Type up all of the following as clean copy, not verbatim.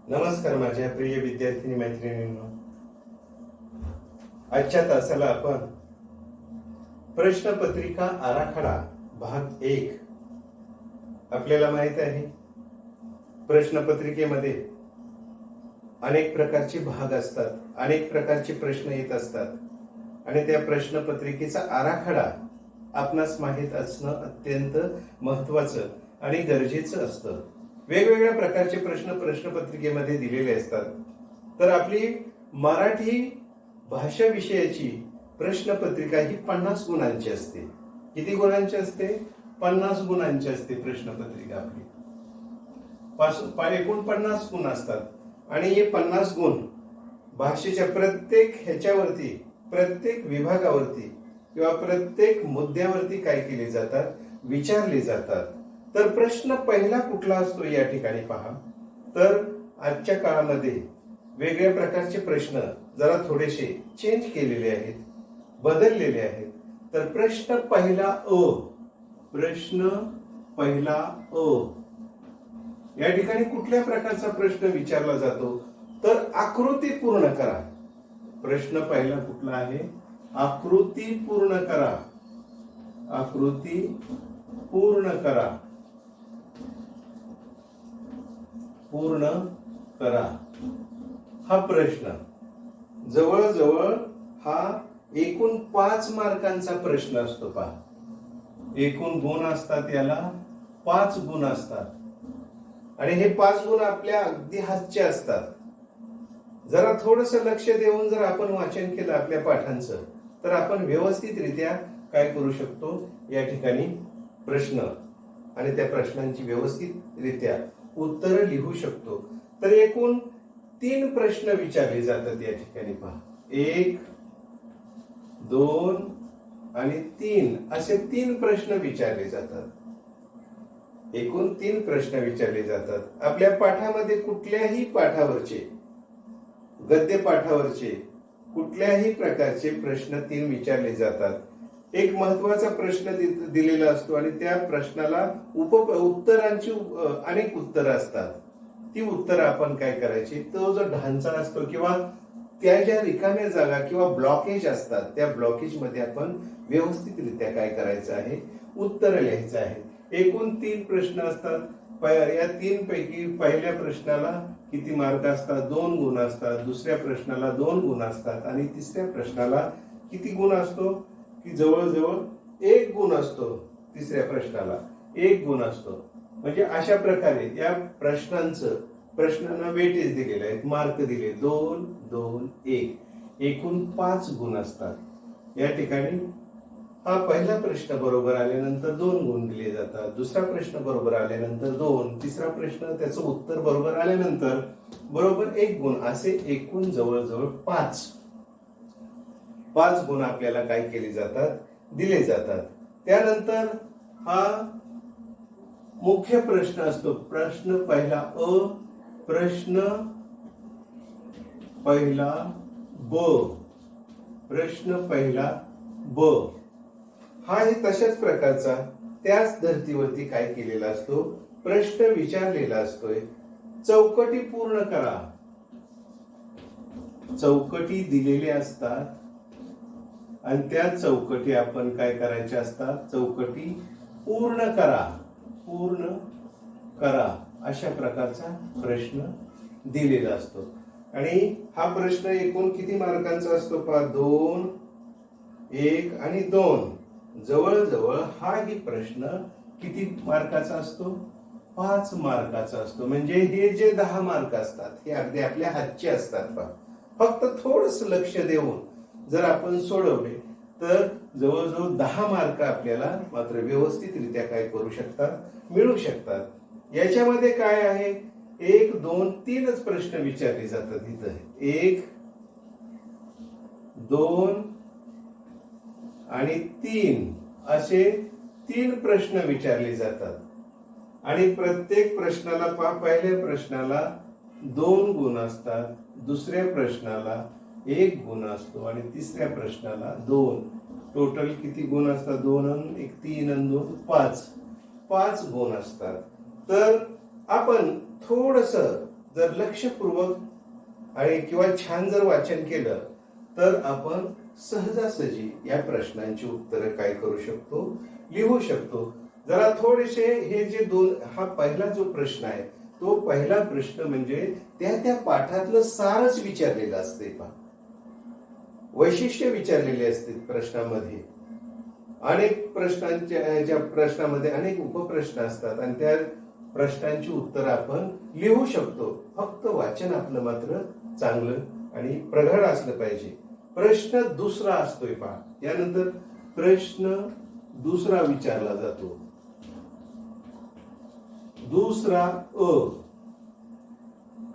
नमस्कार माझ्या प्रिय विद्यार्थिनी मैत्रिणींनो. आजच्या तासाला आपण प्रश्नपत्रिका आराखडा भाग 1. आपल्याला माहित आहे प्रश्नपत्रिकेमध्ये अनेक प्रकारचे भाग असतात, अनेक प्रकारचे प्रश्न येत असतात आणि त्या प्रश्नपत्रिकेचा आराखडा आपणास माहित असणं अत्यंत महत्वाचं आणि गरजेचं असतं. वेगवेगळ्या प्रकारचे प्रश्न प्रश्नपत्रिकेमध्ये दिलेले असतात. तर आपली मराठी भाषा विषयाची प्रश्नपत्रिका ही 50 गुणांची असते. किती गुणांची असते? 50 गुणांची असते प्रश्नपत्रिका आपली. एकूण 50 गुण असतात आणि हे 50 गुण भाषेच्या प्रत्येक ह्याच्यावरती, प्रत्येक विभागावरती किंवा प्रत्येक मुद्द्यावरती काय केले जातात? विचारले जातात. तर प्रश्न पहिला कुठला असतो या ठिकाणी पहा. तर आजच्या काळामध्ये वेगळ्या प्रकारचे प्रश्न जरा थोडेसे चेंज केलेले आहेत, बदललेले आहेत. तर प्रश्न पहिला अ, प्रश्न पहिला अ या ठिकाणी कुठल्या प्रकारचा प्रश्न विचारला जातो? तर आकृती पूर्ण करा. प्रश्न पहिला कुठला आहे? आकृती पूर्ण करा. आकृती पूर्ण करा. पूर्ण करा हा प्रश्न जवळजवळ हा एकूण 5 मार्कांचा प्रश्न असतो. पहा, एकूण गुण असतात, याला 5 गुण असतात आणि हे 5 गुण आपल्या अगदी हातचे असतात. जरा थोडस लक्ष देऊन जर आपण वाचन केलं आपल्या पाठांचं, तर आपण व्यवस्थितरित्या काय करू शकतो? या ठिकाणी प्रश्न आणि त्या प्रश्नांची व्यवस्थितरित्या उत्तर लिहू शकतो. तर एकूण 3 प्रश्न विचारले जातात या ठिकाणी. पहा, 1, 2 आणि 3 असे 3 प्रश्न विचारले जातात. एकूण 3 प्रश्न विचारले जातात. आपल्या पाठामध्ये कुठल्याही पाठावरचे, गद्य पाठावरचे कुठल्याही प्रकारचे प्रश्न 3 विचारले जातात. एक महत्वाचा प्रश्न दिलेला असतो आणि त्या प्रश्नाला उत्तरांची अनेक उत्तरं असतात. ती उत्तरं आपण काय करायची? तो जो ढांचा असतो किंवा त्या ज्या रिकाम्या जागा किंवा ब्लॉकेज असतात, त्या ब्लॉकेज मध्ये आपण व्यवस्थितरित्या काय करायचं आहे? उत्तर लिहायचं आहे. एकूण 3 प्रश्न असतात. या 3 पैकी पहिल्या प्रश्नाला किती मार्क असतात? 2 गुण असतात. दुसऱ्या प्रश्नाला 2 गुण असतात आणि तिसऱ्या प्रश्नाला किती गुण असतो? की जवळजवळ 1 गुण असतो. तिसऱ्या प्रश्नाला 1 गुण असतो. म्हणजे अशा प्रकारे या प्रश्नांना वेटेज दिलेले आहेत, मार्क दिले 2, 2, 1. एकूण 5 गुण असतात. या ठिकाणी हा पहिला प्रश्न बरोबर आल्यानंतर 2 गुण दिले जातात. दुसरा प्रश्न बरोबर आल्यानंतर 2, तिसरा प्रश्न त्याचं उत्तर बरोबर आल्यानंतर बरोबर 1 गुण, असे एकूण जवळजवळ 5 गुण आपल्याला काय केले जातात? दिले जातात. त्यानंतर हा मुख्य प्रश्न असतो. प्रश्न पहिला अ, प्रश्न पहिला ब, प्रश्न पहिला ब हा ही तशाच प्रकारचा त्याच धर्तीवरती काय केलेला असतो? प्रश्न विचारलेला असतोय. चौकटी पूर्ण करा. चौकटी दिलेल्या असतात आणि त्या चौकटी आपण काय करायच्या असतात? चौकटी पूर्ण करा. पूर्ण करा अशा प्रकारचा प्रश्न दिलेला असतो. आणि हा प्रश्न एकूण किती मार्कांचा असतो? पहा, 2, 1 आणि 2. जवळजवळ हा ही प्रश्न किती मार्काचा असतो? 5 मार्काचा असतो. म्हणजे हे जे 10 मार्क असतात हे अगदी आपल्या हातचे असतात. पहा, फक्त थोडस लक्ष देऊन जर आपण सोडवले तर जवळजवळ 10 मार्क आपल्याला मात्र व्यवस्थितरित्या काय करू शकतात? मिळू शकतात. याच्यामध्ये काय आहे? 1, 2, 3च प्रश्न विचारले जातात. इथं 1, 2 आणि 3 असे 3 प्रश्न विचारले जातात आणि प्रत्येक प्रश्नाला पहिल्या प्रश्नाला 2 गुण असतात, दुसऱ्या प्रश्नाला 1 गुण असतो आणि तिसऱ्या प्रश्नाला 2. टोटल किती गुण असतात? 2 आणि 1, 3 आणि 2, 5 गुण असतात. तर आपण थोडस जर लक्षपूर्वक आणि किंवा छान जर वाचन केलं तर आपण सहजासहजी या प्रश्नांची उत्तरं काय करू शकतो, लिहू शकतो. जरा थोडेसे हे जे हा पहिला जो प्रश्न आहे तो पहिला प्रश्न म्हणजे त्या पाठातलं सारच विचारलेलं असते पहा. वैशिष्ट्य विचारलेले असते प्रश्नामध्ये. अनेक ज्या प्रश्नामध्ये अनेक उपप्रश्न असतात आणि त्या प्रश्नांची उत्तर आपण लिहू शकतो. फक्त वाचन आपलं मात्र चांगलं आणि प्रगड असलं पाहिजे. प्रश्न दुसरा असतोय पहा. यानंतर प्रश्न दुसरा विचारला जातो. दुसरा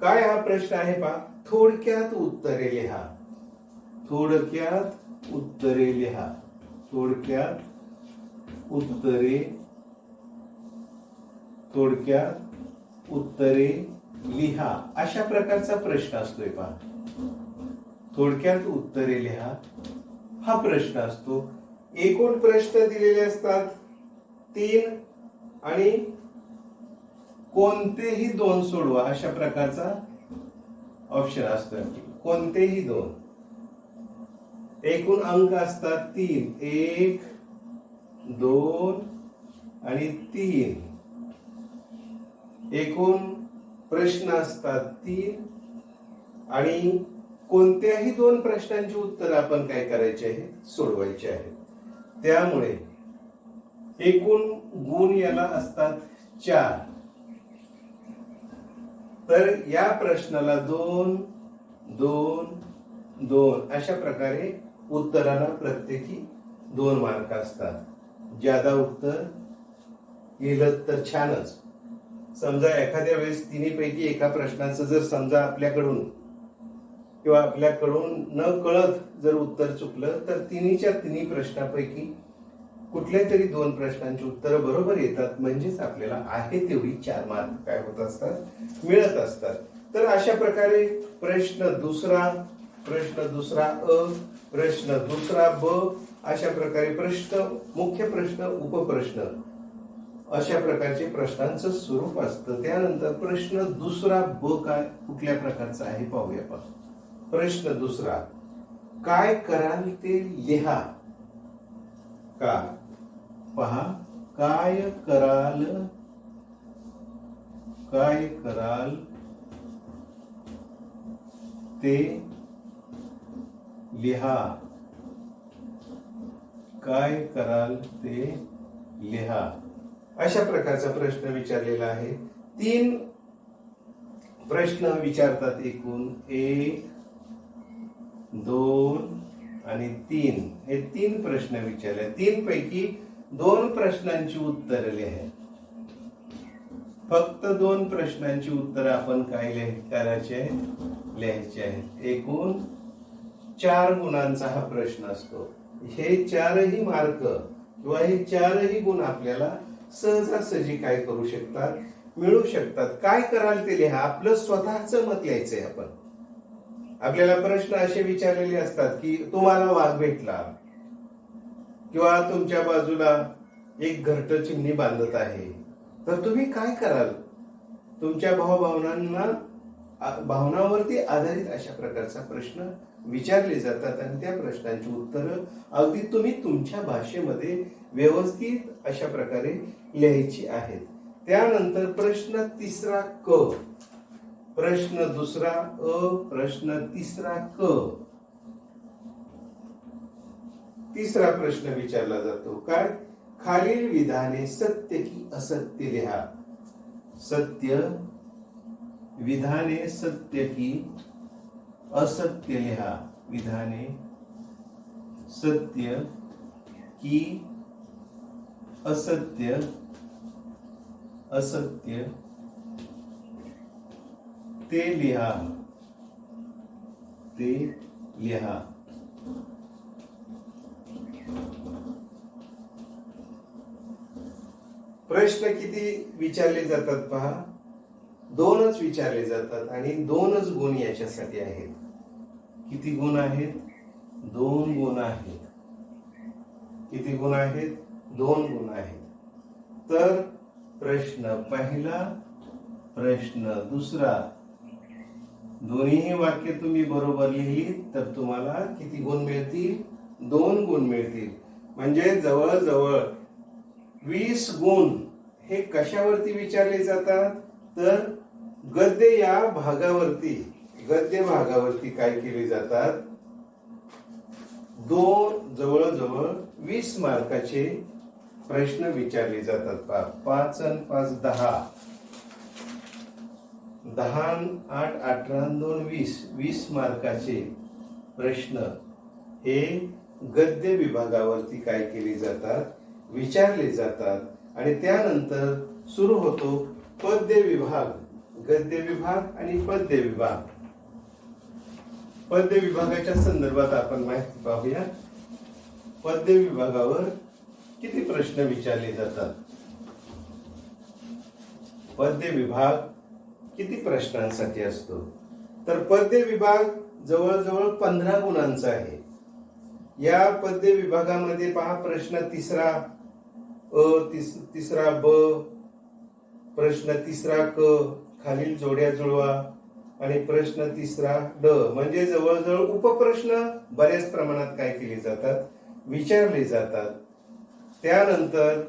काय हा प्रश्न आहे पहा. थोडक्यात उत्तरे लिहा. थोडक्यात उत्तरे लिहा. थोडक्यात उत्तरे लिहा अशा प्रकारचा प्रश्न असतोय पहा. थोडक्यात उत्तरे लिहा हा प्रश्न असतो. एकूण प्रश्न दिलेले असतात 3 आणि कोणतेही 2 सोडवा अशा प्रकारचा ऑप्शन असतो. कोणतेही 2. एकूण अंक असतात 3, 1, 2 आणि 3. एकूण प्रश्न असतात 3 आणि कोणत्याही 2 प्रश्नांची उत्तर आपण काय करायचे आहे, सोडवायचे आहे. त्यामुळे एकूण गुण याला असतात 4. तर या प्रश्नाला 2, 2, 2 अशा प्रकारे उत्तराला प्रत्येकी 2 मार्क असतात. ज्यादा उत्तर लिहिलं तर छानच. समजा एखाद्या वेळेस तिन्हीपैकी एका प्रश्नाचं जर समजा आपल्याकडून किंवा आपल्याकडून न कळत जर उत्तर चुकलं तर तिन्हीच्या तिन्ही प्रश्नापैकी कुठल्या तरी 2 प्रश्नांची उत्तरं बरोबर येतात. म्हणजेच आपल्याला आहे तेवढी 4 मार्क काय होत असतात, मिळत असतात. तर अशा प्रकारे प्रश्न दुसरा प्रश्न दुसरा ब अशा प्रकारे प्रश्न, मुख्य प्रश्न, उपप्रश्न अशा प्रकारचे प्रश्नांचं स्वरूप असतं. त्यानंतर प्रश्न दुसरा ब काय कुठल्या प्रकारचा आहे पाहूया. प्रश्न दुसरा, काय कराल ते लिहा. का पहा, काय कराल ते लिहा. काय कराल ते लिहा अशा प्रकारचा प्रश्न विचारलेला आहे. 3 प्रश्न विचारतात. एकूण 1, 2 आणि 3 हे 3 प्रश्न विचारले. 3 पैकी 2 प्रश्नांची उत्तरं लिहा. फक्त 2 प्रश्नांची उत्तरं आपण काय करायचे, लिहायचे आहेत. एकूण 4 गुणांचा हा प्रश्न असतो. हे 4ही मार्क किंवा हे 4ही गुण आपल्याला सहजासहजी काय करू शकतात, मिळू शकतात. काय कराल ते लिहा. आपलं स्वतःचं मत लिहायचंय. आपल्याला प्रश्न असे विचारलेले असतात की तुम्हाला वाघ भेटला किंवा तुमच्या बाजूला एक घरटं चिमणी बांधत आहे, तर तुम्ही काय कराल. तुमच्या भावनावरती आधारित अशा प्रकारचा प्रश्न विचारले जातात आणि त्या प्रश्नांची उत्तरं अगदी तुम्ही तुमच्या भाषेमध्ये व्यवस्थित अशा प्रकारे लिहायची आहेत. त्यानंतर प्रश्न तिसरा क, प्रश्न दुसरा प्रश्न तिसरा क. तिसरा प्रश्न विचारला जातो. काय, खालील विधाने सत्य की असत्य लिहा. विधाने सत्य की असत्य लिहा. विधाने सत्य की असत्य ते लिहा. प्रश्न किती विचारले जातात पहा. 2च विचारले जातात आणि 2च गुण याच्यासाठी आहेत. किती गुण आहेत? 2 गुण आहेत. किती गुण आहेत? 2 गुण आहेत. तर प्रश्न पहिला, प्रश्न दुसरा दोन्ही वाक्य तुम्ही बरोबर लिहिली तर तुम्हाला किती गुण मिळतील? 2 गुण मिळतील. म्हणजे जवळजवळ 20 गुण हे कशावरती विचारले जातात? तर गद्य या भागावरती, गद्य भागावरती काय केले जातात? जवळजवळ 20 मार्काचे प्रश्न विचारले जातात. 5 आणि 5 10, 10 8 18 2 20 मार्काचे प्रश्न हे गद्य विभागावरती काय केले जातात? विचारले जातात. आणि त्यानंतर सुरू होतो पद्य विभाग. गद्य विभाग आणि पद्य विभाग. पद्य विभागाच्या संदर्भात आपण माहिती पाहूया. पद्य विभागावर किती प्रश्न विचारले जातात? पद्य विभाग किती प्रश्नांसाठी असतो? तर पद्य विभाग जवळजवळ 15 गुणांचा आहे. या पद्य विभागामध्ये पहा, प्रश्न तिसरा अ, तिसरा ब, प्रश्न तिसरा क, खालील जोड्या जुळवा, आणि प्रश्न तिसरा ड. म्हणजे जवळजवळ उपप्रश्न बऱ्याच प्रमाणात काय केले जातात? विचारले जातात. त्यानंतर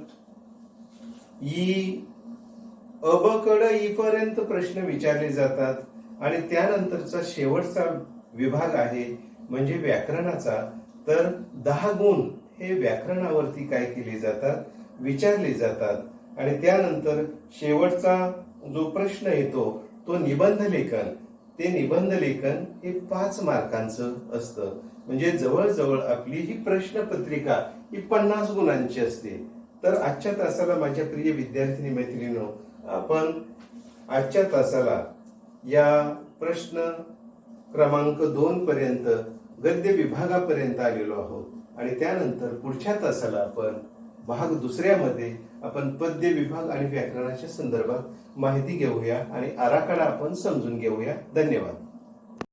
अबकडे ई पर्यंत प्रश्न विचारले जातात. आणि त्यानंतरचा शेवटचा विभाग आहे म्हणजे व्याकरणाचा. तर 10 गुण हे व्याकरणावरती काय केले जातात? विचारले जातात. आणि त्यानंतर शेवटचा जो प्रश्न येतो तो निबंध लेखन. ते निबंध लेखन हे 5 मार्कांचं असतं. म्हणजे जवळजवळ आपली ही प्रश्नपत्रिका ही 50 गुणांची असते. तर आजच्या तासाला माझ्या प्रिय विद्यार्थिनी मैत्रिणींनो, आपण आजच्या तासाला या प्रश्न क्रमांक 2 पर्यंत गद्य विभागापर्यंत आलेलो आहोत. आणि त्यानंतर पुढच्या तासाला आपण भाग दुसऱ्यामध्ये आपण पद्य विभाग आणि व्याकरणाच्या संदर्भात माहिती घेऊया आणि आराखडा आपण समजून घेऊया. धन्यवाद.